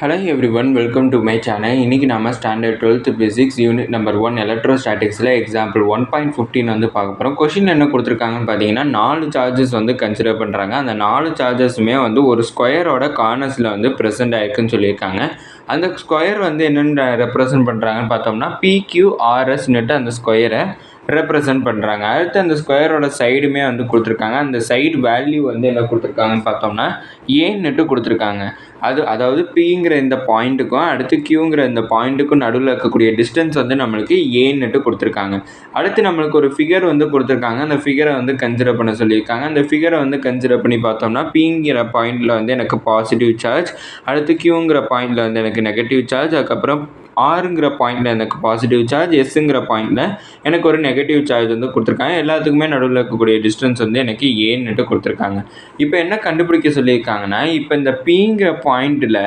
Hello everyone, welcome to my channel. இன்னைக்கு நாம standard 12th physics unit number 1 எலக்ட்ரோஸ்டாட்டிக்ஸில் example 1.15 வந்து பார்க்க போகிறோம். கொஷின் என்ன கொடுத்துருக்காங்கன்னு பார்த்தீங்கன்னா 4 சார்ஜஸ் வந்து கன்சிடர் பண்ணுறாங்க. அந்த 4 சார்ஜஸுமே வந்து ஒரு ஸ்கொயரோட கார்னர்ஸில் வந்து ப்ரெசென்ட் ஆயிருக்குன்னு சொல்லியிருக்காங்க. அந்த ஸ்கொயர் வந்து என்னென்னு ரெப்ரசன்ட் பண்ணுறாங்கன்னு பார்த்தோம்னா PQRSன்னுட்டு அந்த ஸ்கொயரை ரெப்ரசன்ட் பண்ணுறாங்க. அடுத்து அந்த ஸ்கொயரோட சைடுமே வந்து கொடுத்துருக்காங்க. அந்த சைடு வேல்யூ வந்து என்ன கொடுத்துருக்காங்கன்னு பார்த்தோம்னா ஏன்னுட்டு கொடுத்துருக்காங்க. அதாவது பிங்கிற இந்த பாயிண்ட்டுக்கும் அடுத்து கியூங்கிற இந்த பாயிண்ட்டுக்கும் நடுவில் இருக்கக்கூடிய டிஸ்டன்ஸ் வந்து நம்மளுக்கு ஏன்னுட்டு கொடுத்துருக்காங்க. அடுத்து நம்மளுக்கு ஒரு ஃபிகர் வந்து கொடுத்துருக்காங்க. அந்த ஃபிகரை வந்து கன்சிடர் பண்ண சொல்லியிருக்காங்க. அந்த ஃபிகரை வந்து கன்சிடர் பண்ணி பார்த்தோம்னா பிங்கிற பாயிண்டில் வந்து எனக்கு பாசிட்டிவ் சார்ஜ், அடுத்து கியூங்கிற பாயிண்டில் வந்து எனக்கு நெகட்டிவ் சார்ஜ், அதுக்கப்புறம் ஆறுங்கிற பாயிண்டில் எனக்கு பாசிட்டிவ் சார்ஜ், எஸ்ஸுங்கிற பாயிண்டில் எனக்கு ஒரு நெகட்டிவ் சார்ஜ் வந்து கொடுத்துருக்காங்க. எல்லாத்துக்குமே நடுவில் இருக்கக்கூடிய டிஸ்டன்ஸ் வந்து எனக்கு ஏன்னுட்டு கொடுத்துருக்காங்க. இப்போ என்ன கண்டுபிடிக்க சொல்லியிருக்காங்கன்னா, இப்போ இந்த பிங்கிற பாயிண்டில்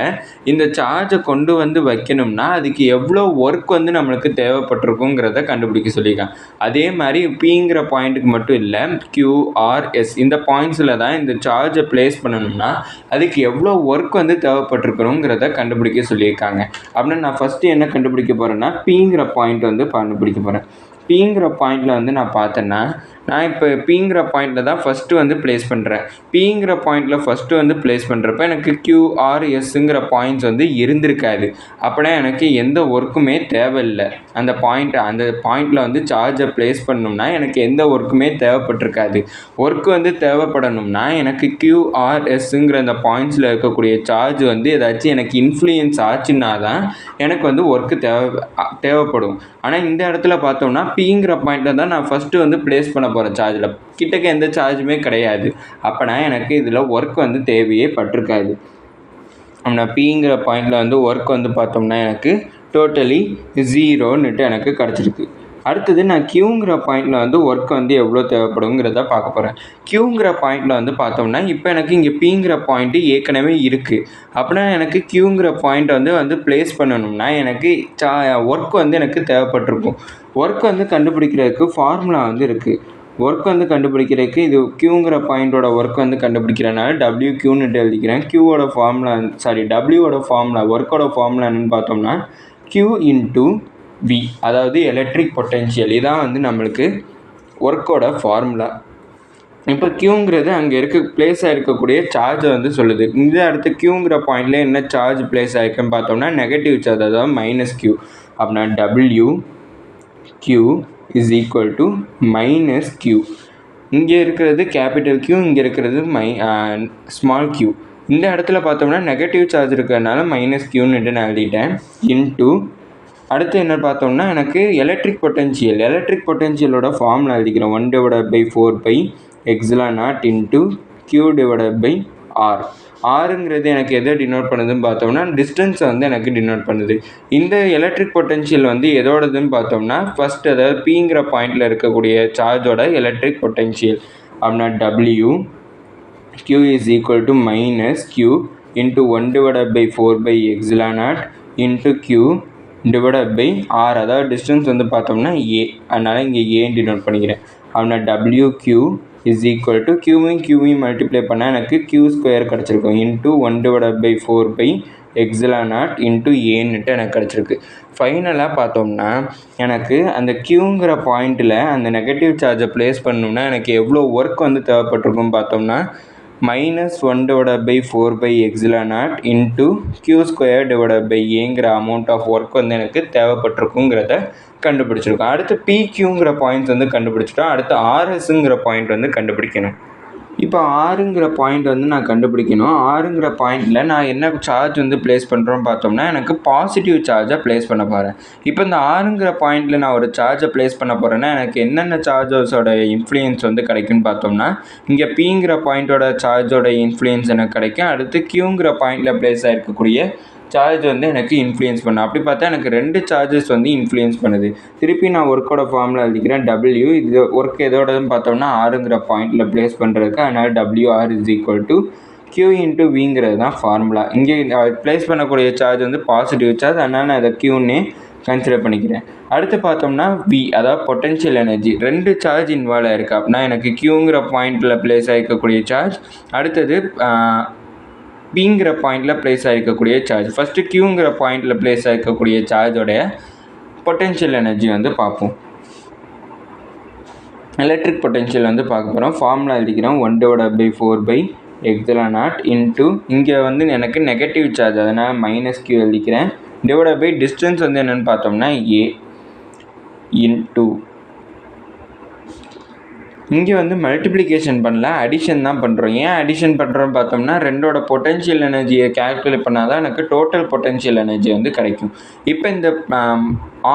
இந்த சார்ஜை கொண்டு வந்து வைக்கணும்னா அதுக்கு எவ்வளோ ஒர்க் வந்து நம்மளுக்கு தேவைப்பட்டிருக்குங்கிறத கண்டுபிடிக்க சொல்லியிருக்காங்க. அதே மாதிரி பிங்கிற பாயிண்ட்டுக்கு மட்டும் இல்லை, QRS இந்த பாயிண்ட்ஸில் தான் இந்த சார்ஜை பிளேஸ் பண்ணணும்னா அதுக்கு எவ்வளோ ஒர்க் வந்து தேவைப்பட்டிருக்கணுங்கிறத கண்டுபிடிக்க சொல்லியிருக்காங்க. அப்படின்னா நான் ஃபஸ்ட்டு என்ன கண்டுபிடிக்க போகிறேன்னா பிங்கிற பாயிண்ட் வந்து கண்டுபிடிக்க போகிறேன். பிங்கிற பாயிண்டில் வந்து நான் பார்த்தேன்னா நான் இப்போ பிங்கிற பாயிண்டில் தான் ஃபஸ்ட்டு வந்து ப்ளேஸ் பண்ணுறேன். பிங்கிற பாயிண்டில் ஃபஸ்ட்டு வந்து ப்ளேஸ் பண்ணுறப்ப எனக்கு QRSங்கிற பாயிண்ட்ஸ் வந்து இருந்திருக்காது. அப்படின்னா எனக்கு எந்த ஒர்க்குமே தேவையில்லை. அந்த பாயிண்டில் வந்து சார்ஜை ப்ளேஸ் பண்ணணும்னா எனக்கு எந்த ஒர்க்குமே தேவைப்பட்டிருக்காது. ஒர்க்கு வந்து தேவைப்படணும்னா எனக்கு QRSங்கிற அந்த பாயிண்ட்ஸில் இருக்கக்கூடிய சார்ஜ் வந்து ஏதாச்சும் எனக்கு இன்ஃப்ளூயன்ஸ் ஆச்சுன்னா தான் எனக்கு வந்து ஒர்க்கு தேவைப்படும். ஆனால் இந்த இடத்துல பார்த்தோம்னா பிங்கிற பாயிண்டில் தான் நான் ஃபஸ்ட்டு வந்து ப்ளேஸ் பண்ண போகிறேன். சார்ஜில் கிட்டக்க எந்த சார்ஜுமே கிடையாது. அப்போனா எனக்கு இதில் ஒர்க் வந்து தேவையே பட்டிருக்காது. நான் பிங்கிற பாயிண்டில் வந்து ஒர்க் வந்து பார்த்தோம்னா எனக்கு டோட்டலி 0ன்னுட்டு எனக்கு கிடச்சிருக்கு. அடுத்தது நான் கியூங்கிற பாயிண்டில் வந்து ஒர்க் வந்து எவ்வளோ தேவைப்படுங்கிறத பார்க்க போகிறேன். கியூங்கிற பாயிண்டில் வந்து பார்த்தோம்னா இப்போ எனக்கு இங்கே பிங்கிற பாயிண்ட்டு ஏற்கனவே இருக்குது. அப்படின்னா எனக்கு கியூங்கிற பாயிண்ட்டை வந்து ப்ளேஸ் பண்ணணும்னா எனக்கு ஒர்க் வந்து எனக்கு தேவைப்பட்டிருக்கும். ஒர்க் வந்து கண்டுபிடிக்கிறதுக்கு ஃபார்முலா வந்து இருக்குது. ஒர்க் வந்து கண்டுபிடிக்கிறதுக்கு இது கியூங்கிற பாயிண்டோட ஒர்க் வந்து கண்டுபிடிக்கிறனால WQன்னுட்டு எழுதிக்கிறேன். டபிள்யூவோட ஃபார்முலா ஒர்க்கோட ஃபார்முலா என்னென்னு பார்த்தோம்னா Q இன்ட்டு V, அதாவது எலக்ட்ரிக் பொட்டென்ஷியல். இதான் வந்து நம்மளுக்கு ஒர்க்கோட ஃபார்முலா. இப்போ கியூங்கிறது அங்கே பிளேஸ் ஆகிருக்கக்கூடிய சார்ஜை வந்து சொல்லுது. இந்த இடத்து கியூங்கிற பாயிண்டில் என்ன சார்ஜ் பிளேஸ் ஆகிருக்குன்னு பார்த்தோம்னா நெகட்டிவ் சார்ஜ், அதாவது -Q. அப்படின்னா WQ is equal to -Q. இங்கே இருக்கிறது கேபிட்டல் Q, இங்கே இருக்கிறது ஸ்மால் q. இந்த இடத்துல பார்த்தோம்னா நெகட்டிவ் சார்ஜ் இருக்கிறதுனால -Qன்னுட்டு நான் எழுதிட்டேன். இன்ட்டு அடுத்து என்ன பார்த்தோம்னா எனக்கு எலக்ட்ரிக் பொட்டென்ஷியலோட ஃபார்முலா எழுதிக்கிறோம். 1/4πε0 இன்ட்டு Q/R. ஆறுங்கிறது எனக்கு எதை டினோட் பண்ணுதுன்னு பார்த்தோம்னா டிஸ்டன்ஸை வந்து எனக்கு டினோட் பண்ணுது. இந்த எலக்ட்ரிக் பொட்டென்ஷியல் வந்து எதோடதுன்னு பார்த்தோம்னா ஃபஸ்ட், அதாவது பிங்கிற பாயிண்டில் இருக்கக்கூடிய சார்ஜோட எலக்ட்ரிக் பொட்டென்ஷியல். அப்படின்னா WQ is equal to -Q into 1/4πε0 into Q/R, அதாவது டிஸ்டன்ஸ் வந்து பார்த்தோம்னா A. அதனால் இங்கே ஏன்னு டினோட் பண்ணிக்கிறேன். அப்படின்னா WQ இஸ் ஈக்குவல் டு Qவையும் மல்டிப்ளை பண்ணால் எனக்கு Q² கிடச்சிருக்கும். இன்ட்டு 1/4πε0 இன்ட்டு ஏன்னுட்டு எனக்கு கிடச்சிருக்கு. ஃபைனலாக பார்த்தோம்னா எனக்கு அந்த Qங்கிற பாயிண்டில் அந்த நெகட்டிவ் சார்ஜை ப்ளேஸ் பண்ணணும்னா எனக்கு எவ்வளோ ஒர்க் வந்து தேவைப்பட்டிருக்குன்னு பார்த்தோம்னா -1/4πε0 இன்ட்டு Q²/Aங்கிற அமௌண்ட் ஆஃப் ஒர்க் வந்து எனக்கு தேவைப்பட்டிருக்குங்கிறத கண்டுபிடிச்சிருக்கோம். அடுத்து PQங்கிற பாயிண்ட்ஸ் வந்து கண்டுபிடிச்சிட்டோம். அடுத்து RSங்கிற பாயிண்ட் வந்து கண்டுபிடிக்கணும். இப்போ ஆறுங்கிற பாயிண்ட் வந்து நான் கண்டுபிடிக்கணும். ஆறுங்கிற பாயிண்டில் நான் என்ன சார்ஜ் வந்து ப்ளேஸ் பண்ணுறோன்னு பார்த்தோம்னா எனக்கு பாசிட்டிவ் சார்ஜை ப்ளேஸ் பண்ண போகிறேன். இப்போ இந்த ஆறுங்கிற பாயிண்டில் நான் ஒரு சார்ஜை ப்ளேஸ் பண்ண போகிறேன்னா எனக்கு என்னென்ன சார்ஜஸோட இன்ஃப்ளூயன்ஸ் வந்து கிடைக்குன்னு பார்த்தோம்னா இங்கே பிங்கிற பாயிண்ட்டோட சார்ஜோட இன்ஃப்ளூயன்ஸ் எனக்கு கிடைக்கும். அடுத்து கியூங்கிற பாயிண்டில் ப்ளேஸ் ஆகிருக்கக்கூடிய சார்ஜ் வந்து எனக்கு இன்ஃப்ளூயன்ஸ் பண்ண. அப்படி பார்த்தா எனக்கு 2 சார்ஜஸ் வந்து இன்ஃப்ளூயன்ஸ் பண்ணுது. திருப்பி நான் ஒர்க்கோட ஃபார்முலா எழுதிக்கிறேன். W இது ஒர்க் எதோடதுன்னு பார்த்தோம்னா ஆறுங்கிற பாயிண்டில் ப்ளேஸ் பண்ணுறதுக்கு. அதனால் WR is equal to Q into Vங்கிறது தான் ஃபார்முலா. இங்கே ப்ளேஸ் பண்ணக்கூடிய சார்ஜ் வந்து பாசிட்டிவ் சார்ஜ், அதனால் நான் அதை Qன்னே கன்சிடர் பண்ணிக்கிறேன். அடுத்து பார்த்தோம்னா V, அதாவது பொட்டென்ஷியல் எனர்ஜி. 2 சார்ஜ் இன்வால்வ் ஆகிருக்கு. அப்படின்னா எனக்கு Qங்கிற பாயிண்டில் ப்ளேஸ் ஆகிருக்கக்கூடிய சார்ஜ், அடுத்தது பிங்கிற பாயிண்டில் ப்ளேஸ் ஆகிருக்கக்கூடிய சார்ஜ். ஃபஸ்ட்டு கியூங்கிற பாயிண்டில் ப்ளேஸ் ஆகிருக்கக்கூடிய சார்ஜோடைய பொட்டென்ஷியல் எனர்ஜி வந்து பார்ப்போம். எலக்ட்ரிக் பொட்டென்ஷியல் வந்து பார்க்க போகிறோம். ஃபார்முலா எழுதிக்கிறோம் 1/4 எப்சிலான் நாட் இன்ட்டு இங்கே வந்து எனக்கு நெகட்டிவ் சார்ஜ், அதனால் -q எழுதிக்கிறேன். டிவைட் பை டிஸ்டன்ஸ் வந்து என்னென்னு பார்த்தோம்னா a இன்ட்டு இங்கே வந்து மல்டிப்ளிகேஷன் பண்ணல, அடிஷன் தான் பண்ணுறோம். ஏன் அடிஷன் பண்ணுறோன்னு பார்த்தோம்னா ரெண்டோட பொட்டென்ஷியல் எனர்ஜியை கேல்குலேட் பண்ணால் தான் எனக்கு டோட்டல் பொட்டென்ஷியல் எனர்ஜி வந்து கிடைக்கும். இப்போ இந்த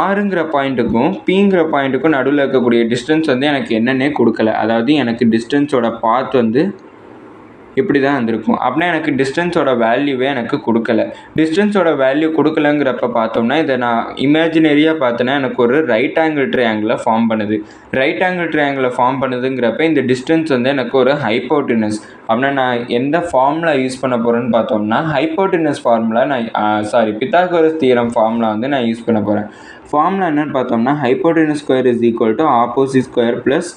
ஆறுங்கிற பாயிண்ட்டுக்கும் பிங்கிற பாயிண்ட்டுக்கும் நடுவில் இருக்கக்கூடிய டிஸ்டன்ஸ் வந்து எனக்கு என்னென்னே கொடுக்கல. அதாவது எனக்கு டிஸ்டன்ஸோட பாத் வந்து இப்படி தான் வந்திருக்கும். அப்படின்னா எனக்கு டிஸ்டன்ஸோட வேல்யூவே எனக்கு கொடுக்கல. டிஸ்டன்ஸோட வேல்யூ கொடுக்கலங்கிறப்ப பார்த்தோம்னா இதை நான் இமேஜினரியாக பார்த்தோன்னா எனக்கு ஒரு ரைட் ஆங்கிள் ட்ரையாங்கிளை ஃபார்ம் பண்ணுது. ரைட் ஆங்கிள் ட்ரையாங்கிளை ஃபார்ம் பண்ணுதுங்கிறப்ப இந்த டிஸ்டன்ஸ் வந்து எனக்கு ஒரு ஹைப்போட்டினஸ். அப்படின்னா நான் எந்த ஃபார்முலா யூஸ் பண்ண போகிறேன்னு பார்த்தோம்னா hypotenuse formula Pythagoras theorem formula வந்து நான் யூஸ் பண்ண போகிறேன். ஃபார்முலா என்னென்னு பார்த்தோம்னா hypotenuse square is equal to opposite square plus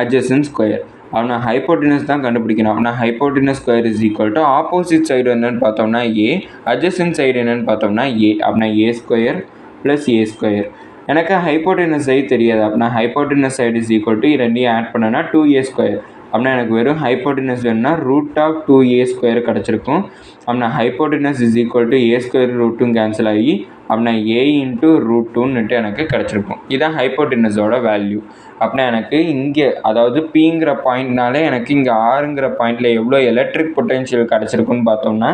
adjacent square. அப்படின்னா ஹைப்போட்டினஸ் தான் கண்டுபிடிக்கணும். அப்படின்னா hypotenuse square is equal to opposite side என்னென்னு பார்த்தோம்னா ஏ, அட்ஜசன்ட் சைடு என்னென்னு பார்த்தோம்னா ஏ. அப்படின்னா ஏ ஸ்கொயர் ப்ளஸ் ஏ ஸ்கொயர். எனக்கு ஹைப்போட்டினஸ் சைடு தெரியாது. அப்படின்னா hypotenuse side is equal to ரெண்டையும் ஆட் பண்ணனா 2a ஸ்கொயர். அப்படின்னா எனக்கு வெறும் ஹைப்போட்டினஸ் வேணும்னா √2a ஸ்கொயர் கிடச்சிருக்கும். அப்படின்னா hypotenuse is equal to a square √2 cancel ஆகி அப்படின்னா a இன்ட்டு √2ன்னுட்டு எனக்கு கிடச்சிருக்கும். இதுதான் ஹைப்போட்டினஸோட வேல்யூ. அப்படின்னா எனக்கு இங்கே அதாவது பிங்கிற பாயிண்ட்னாலே எனக்கு இங்கே ஆறுங்கிற பாயிண்டில் எவ்வளோ எலக்ட்ரிக் பொட்டென்ஷியல் கிடச்சிருக்குன்னு பார்த்தோம்னா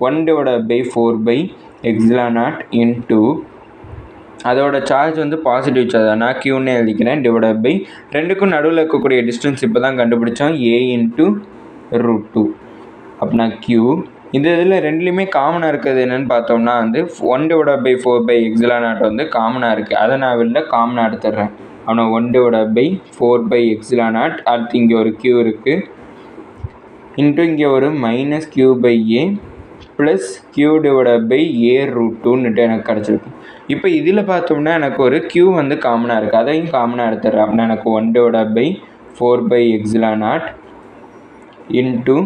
1/4 எப்சிலான் நாட் இன்ட்டு அதோட சார்ஜ் வந்து பாசிட்டிவ் சார்ஜ், நான் க்யூன்னே எழுதிக்கிறேன். டிவைட் பை ரெண்டுக்கும் நடுவில் இருக்கக்கூடிய டிஸ்டன்ஸ் இப்போ தான் கண்டுபிடிச்சோம் a இன்ட்டு √2. அப்படின்னா க்யூ இந்த இதில் ரெண்டுலேயுமே காமனாக இருக்கிறது என்னென்னு பார்த்தோம்னா வந்து 1/4 எப்சிலான் நாட் வந்து காமனாக இருக்குது. அதை நான் வெளில காமனாக எடுத்துடுறேன். ஆனால் 1/4 எப்சிலான் நாட், அடுத்து இங்கே ஒரு q இருக்குது இன்ட்டு இங்கே ஒரு -q/a ப்ளஸ் q/a√2ன்னுட்டு எனக்கு கிடச்சிருக்கு. இப்போ இதில் பார்த்தோம்னா எனக்கு ஒரு q வந்து காமனாக இருக்குது, அதையும் காமனாக எடுத்துடுறேன். அப்படின்னா எனக்கு 1/4 epsilon naught into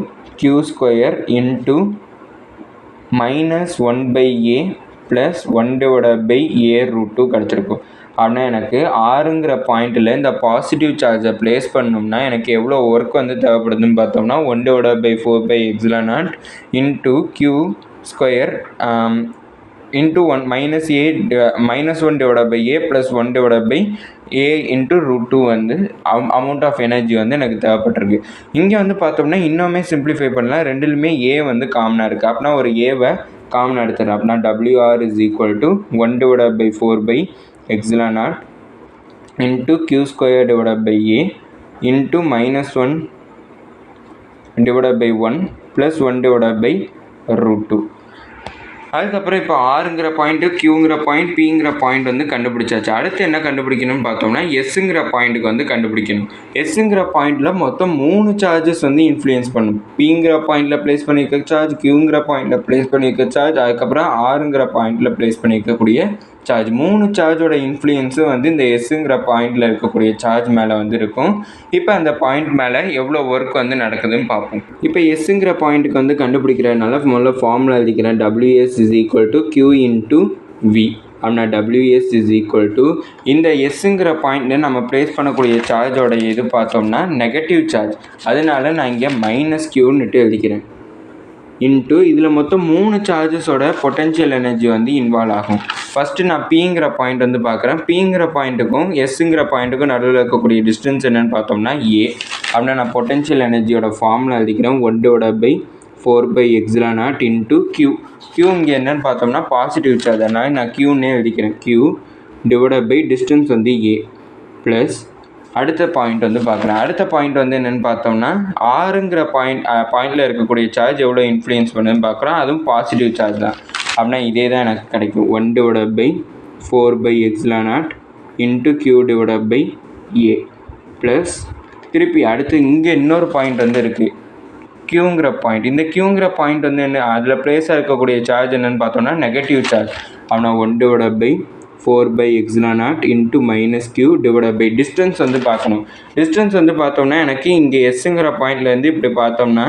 q square into -1/a plus 1/a√2 கிடச்சிருக்கும். ஆனால் எனக்கு ஆறுங்கிற பாயிண்ட்டில் இந்த பாசிட்டிவ் சார்ஜை ப்ளேஸ் பண்ணோம்னா எனக்கு எவ்வளோ ஒர்க் வந்து தேவைப்படுதுன்னு பார்த்தோம்னா 1/4 epsilon naught into q square into -1/a plus 1/a into √2 வந்து அமௌண்ட் ஆஃப் எனர்ஜி வந்து எனக்கு தேவைப்பட்டிருக்கு. இங்கே வந்து பார்த்தோம்னா இன்னுமே சிம்பிளிஃபை பண்ணலாம். ரெண்டுலுமே a வந்து காமனாக இருக்குது. அப்படின்னா ஒரு ஏவை காமனாக எடுத்துடுறேன். அப்படின்னா WR is equal to 1/4 epsilon naught into q square /a into -1/1 plus 1/√2. அதுக்கப்புறம் இப்போ ஆறுங்கிற பாயிண்ட்டு, க்யூங்கிற பாயிண்ட், பிங்கிற பாயிண்ட் வந்து கண்டுபிடிச்சாச்சு. அடுத்து என்ன கண்டுபிடிக்கணும்னு பார்த்தோம்னா எஸ்ஸுங்கிற பாயிண்ட்டுக்கு வந்து கண்டுபிடிக்கணும். எஸ்ஸுங்கிற பாயிண்டில் மொத்தம் 3 சார்ஜஸ் வந்து இன்ஃப்ளூயன்ஸ் பண்ணும். பிங்கிற பாயிண்டில் ப்ளேஸ் பண்ணியிருக்க சார்ஜ், க்யூங்கிற பாயிண்டில் ப்ளேஸ் பண்ணியிருக்க சார்ஜ், அதுக்கப்புறம் ஆறுங்கிற பாயிண்டில் ப்ளேஸ் பண்ணியிருக்கக்கூடிய சார்ஜ். 3 சார்ஜோட இன்ஃப்ளூயன்ஸும் வந்து இந்த எஸ்ஸுங்கிற பாயிண்டில் இருக்கக்கூடிய சார்ஜ் மேலே வந்து இருக்கும். இப்போ அந்த பாயிண்ட் மேலே எவ்வளோ ஒர்க் வந்து நடக்குதுன்னு பார்ப்போம். இப்போ எஸ்ஸுங்கிற பாயிண்ட்டுக்கு வந்து கண்டுபிடிக்கிறதுனால முதல்ல ஃபார்முலா எழுதிக்கிறேன். WS is equal to Q into V. அப்படின்னா WS இஸ் ஈக்குவல் டு இந்த எஸ்ஸுங்கிற பாயிண்ட்டில் நம்ம ப்ளேஸ் பண்ணக்கூடிய சார்ஜோட இது பார்த்தோம்னா நெகட்டிவ் சார்ஜ், அதனால நான் இங்கே -Qன்னுட்டு எழுதிக்கிறேன். இன்ட்டு இதில் மொத்தம் 3 சார்ஜஸோட பொட்டென்ஷியல் எனர்ஜி வந்து இன்வால்வ் ஆகும். ஃபஸ்ட்டு நான் பிங்கிற பாயிண்ட் வந்து பார்க்குறேன். பிங்கிற பாயிண்ட்டுக்கும் எஸ்ஸுங்கிற பாயிண்ட்டுக்கும் நடுவில் இருக்கக்கூடிய டிஸ்டன்ஸ் என்னென்னு பார்த்தோம்னா a. அப்படின்னா நான் பொட்டென்ஷியல் எனர்ஜியோட ஃபார்முலா எழுதிக்கிறேன் 1/4 எப்சிலான் நாட் இன்ட்டு q. இங்கே என்னென்னு பார்த்தோம்னா பாசிட்டிவ் சார்ஜ், அதனால் நான் க்யூன்னே எழுதிக்கிறேன். q டிவைட் பை டிஸ்டன்ஸ் வந்து a ப்ளஸ் அடுத்த பாயிண்ட் வந்து பார்க்குறேன். அடுத்த பாயிண்ட் வந்து என்னென்னு பார்த்தோம்னா ஆறுங்கிற பாயிண்டில் இருக்கக்கூடிய சார்ஜ் எவ்வளோ இன்ஃப்ளூயன்ஸ் பண்ணுன்னு பார்க்குறோம். அதுவும் பாசிட்டிவ் சார்ஜ் தான். அப்படின்னா இதே தான் எனக்கு கிடைக்கும் 1/4 epsilon naught into q divide by a plus திருப்பி அடுத்து இங்கே இன்னொரு பாயிண்ட் வந்து இருக்குது க்யூங்கிற பாயிண்ட். இந்த க்யூங்கிற பாயிண்ட் வந்து என்ன, அதில் ப்ளேஸாக இருக்கக்கூடிய சார்ஜ் என்னென்னு பார்த்தோம்னா நெகட்டிவ் சார்ஜ். அப்படின்னா 1/4 epsilon naught into -q divide by distance வந்து பார்க்கணும். டிஸ்டன்ஸ் வந்து பார்த்தோம்னா எனக்கு இங்கே எஸ்ஸுங்கிற பாயிண்ட்லேருந்து இப்படி பார்த்தோம்னா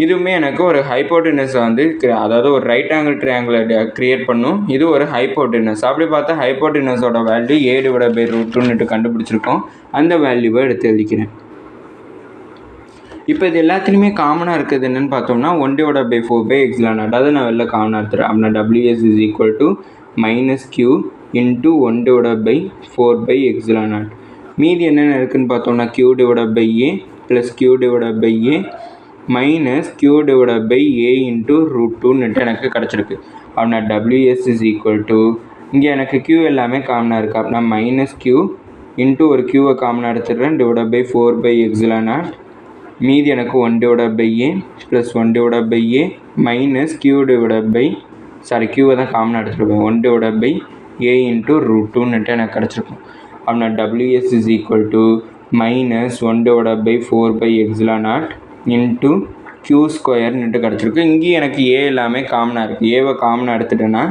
இதுவுமே எனக்கு ஒரு ஹைப்போட்டெனஸை வந்து அதாவது ஒரு ரைட் ஆங்கிள் ட்ரையாங்கிளை க்ரியேட் பண்ணும். இது ஒரு ஹைப்போட்டெனஸ். அப்படி பார்த்தா ஹைப்போட்டெனஸோட வேல்யூ a/√2 கண்டுபிடிச்சிருக்கோம். அந்த வேல்யூவை எடுத்து எழுதிக்கிறேன். இப்போ இது எல்லாத்துலேயுமே காமனாக இருக்குது என்னென்னு பார்த்தோம்னா 1/4/ε0. அதை நான் வெளில காமனாக எடுத்துகிறேன். அப்படின்னா WS is equal to -q into 1/4/ε0. மீதி என்னென்ன இருக்குதுன்னு பார்த்தோம்னா q/a + q/a minus q/a into √2 எனக்கு கிடச்சிருக்கு. அப்படின்னா WS is equal to இங்கே எனக்கு q எல்லாமே காமனாக இருக்குது. அப்படின்னா -q இன்ட்டு ஒரு q காமனாக எடுத்துடுறேன் /4/ε0. மீதி எனக்கு 1/a + 1/a minus q தான் காமனாக எடுத்துருப்பேன் 1/a into √2 எனக்கு கிடச்சிருக்கும். அப்படின்னா WS is equal to -1/4/ε0 into q² கிடச்சிருக்கு. இங்கேயும் எனக்கு a எல்லாமே காமனாக இருக்குது. ஏவை காமனாக எடுத்துட்டேன்னா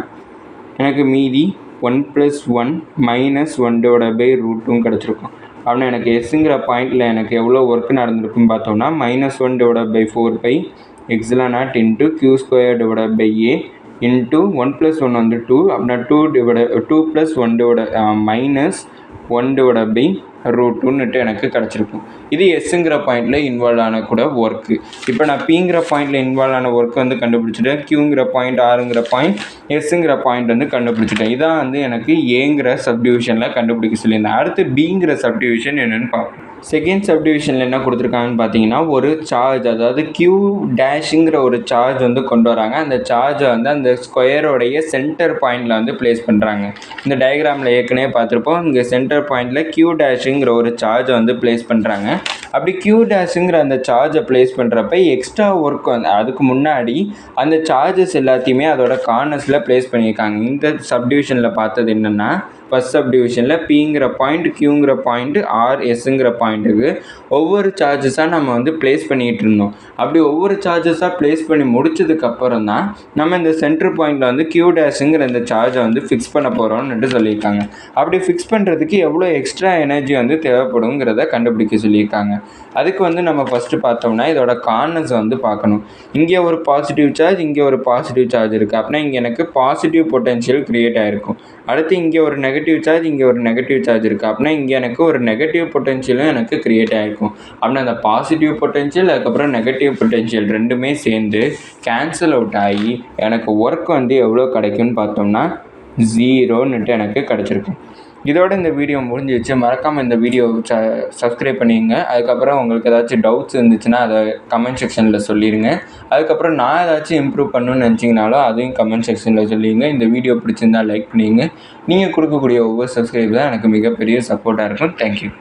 எனக்கு மீதி 1 + 1 - 1/√2 கிடச்சிருக்கும். அப்படின்னா எனக்கு எஸ்ங்கிற பாயிண்டில் எனக்கு எவ்வளோ ஒர்க் நடந்திருக்குன்னு பார்த்தோம்னா -1/4/ε0 into q² into 1 + 1 வந்து 2. அப்படின்னா 2 + 1 -1/√2 எனக்கு கிடச்சிருக்கும். இது எஸ்ங்கிற பாயிண்டில் இன்வால்வ் ஆன கூட ஒர்க்கு. இப்போ நான் பிங்கிற பாயிண்டில் இன்வால்வ் ஆன ஒர்க் வந்து கண்டுபிடிச்சிட்டேன். கியூங்கிற பாயிண்ட், ஆருங்கிற பாயிண்ட், எஸ்ங்கிற பாயிண்ட் வந்து கண்டுபிடிச்சிட்டேன். இதான் வந்து எனக்கு ஏங்கிற சப்டிவிஷனில் கண்டுபிடிக்க சொல்லியிருந்தேன். அடுத்து பிங்கிற சப்டிவிஷன் என்னென்னு பார்ப்போம். செகண்ட் சப்டிவிஷனில் என்ன கொடுத்துருக்காங்கன்னு பார்த்தீங்கன்னா ஒரு சார்ஜ், அதாவது Q' ஒரு சார்ஜ் வந்து கொண்டு வராங்க. அந்த சார்ஜை வந்து அந்த ஸ்கொயரோடைய சென்டர் பாயிண்டில் வந்து ப்ளேஸ் பண்ணுறாங்க. இந்த டயக்ராமில் ஏற்கனவே பார்த்துருப்போம். இங்கே சென்டர் பாயிண்டில் Q' ஒரு சார்ஜை வந்து ப்ளேஸ் பண்ணுறாங்க. அப்படி Q' அந்த சார்ஜை ப்ளேஸ் பண்ணுறப்ப எக்ஸ்ட்ரா ஒர்க் வந்து அதுக்கு முன்னாடி அந்த சார்ஜஸ் எல்லாத்தையுமே அதோட கார்னர்ஸில் ப்ளேஸ் பண்ணியிருக்காங்க. இந்த சப்டிவிஷனில் பார்த்தது என்னென்னா ஃபஸ்ட் சப்டிவிஷனில் பிங்கிற பாயிண்ட், கியூங்கிற பாயிண்ட், ஆர் எஸ்ங்கிற பாயிண்ட்டுக்கு ஒவ்வொரு சார்ஜஸாக நம்ம வந்து ப்ளேஸ் பண்ணிகிட்டு இருந்தோம். அப்படி ஒவ்வொரு சார்ஜஸாக ப்ளேஸ் பண்ணி முடிச்சதுக்கப்புறம் தான் நம்ம இந்த சென்டர் பாயிண்டில் வந்து Q' இந்த சார்ஜை வந்து ஃபிக்ஸ் பண்ண போகிறோம்னுட்டு சொல்லியிருக்காங்க. அப்படி ஃபிக்ஸ் பண்ணுறதுக்கு எவ்வளோ எக்ஸ்ட்ரா எனர்ஜி வந்து தேவைப்படுங்கிறத கண்டுபிடிக்க சொல்லியிருக்காங்க. அதுக்கு வந்து நம்ம ஃபஸ்ட்டு பார்த்தோம்னா இதோட கார்னர்ஸ் வந்து பார்க்கணும். இங்கே ஒரு பாசிட்டிவ் சார்ஜ், இங்கே ஒரு பாசிட்டிவ் சார்ஜ் இருக்குது. அப்படின்னா இங்கே எனக்கு பாசிட்டிவ் பொட்டென்ஷியல் க்ரியேட் ஆகிருக்கும். அடுத்து இங்கே ஒரு நெகட்டிவ் சார்ஜ், இங்கே ஒரு நெகட்டிவ் சார்ஜ் இருக்குது. அப்படின்னா இங்கே எனக்கு ஒரு நெகட்டிவ் பொட்டென்ஷியலும் எனக்கு க்ரியேட் ஆகிருக்கும். அப்படின்னா அந்த பாசிட்டிவ் பொட்டென்ஷியல் அதுக்கப்புறம் நெகட்டிவ் பொட்டென்ஷியல் ரெண்டுமே சேர்ந்து கேன்சல் அவுட் ஆகி எனக்கு ஒர்க் வந்து எவ்வளோ கிடைக்கும்னு பார்த்தோம்னா 0 எனக்கு கிடச்சிருக்கும். இதோட இந்த வீடியோ முடிஞ்சிச்சு. மறக்காமல் இந்த வீடியோ சப்ஸ்கிரைப் பண்ணிடுங்க. அதுக்கப்புறம் உங்களுக்கு ஏதாச்சும் டவுட்ஸ் இருந்துச்சுன்னா அதை கமெண்ட் செக்ஷனில் சொல்லிடுங்க. அதுக்கப்புறம் நான் ஏதாச்சும் இம்ப்ரூவ் பண்ணணும்னு நினச்சிங்கனாலும் அதையும் கமெண்ட் செக்ஷனில் சொல்லிடுங்க. இந்த வீடியோ பிடிச்சிருந்தால் லைக் பண்ணிடுங்க. நீங்கள் கொடுக்கக்கூடிய ஒவ்வொரு சப்ஸ்கிரைப் தான் எனக்கு மிகப்பெரிய சப்போர்ட்டாக இருக்கும். தேங்க்யூ.